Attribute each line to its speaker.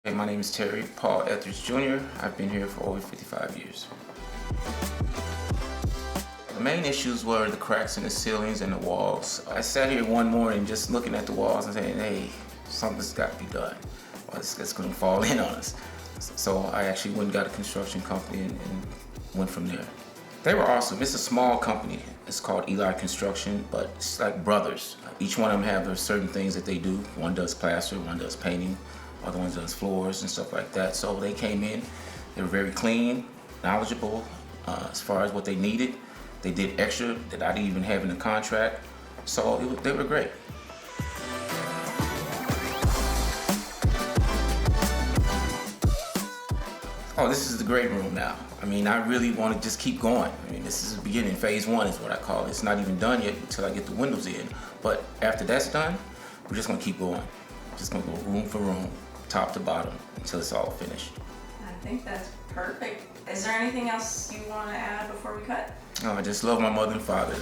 Speaker 1: Hey, my name is Terry Paul Etheredge Jr. I've been here for over 55 years. The main issues were the cracks in the ceilings and the walls. I sat here one morning just looking at the walls and saying, hey, something's got to be done. Well, it's going to fall in on us. So I actually went and got a construction company and went from there. They were awesome. It's a small company. It's called Eli Construction, but it's like brothers. Each one of them have their certain things that they do. One does plaster, one does painting, other one does floors and stuff like that. So they came in, they were very clean, knowledgeable as far as what they needed. They did extra that I didn't even have in the contract. So they were great. Oh, this is the great room now. I mean, I really want to just keep going. I mean, this is the beginning. Phase one is what I call it. It's not even done yet until I get the windows in. But after that's done, we're just going to keep going. Just going to go room for room, top to bottom, until it's all finished.
Speaker 2: I think that's perfect. Is there anything else you want to add before we cut?
Speaker 1: Oh, I just love my mother and father.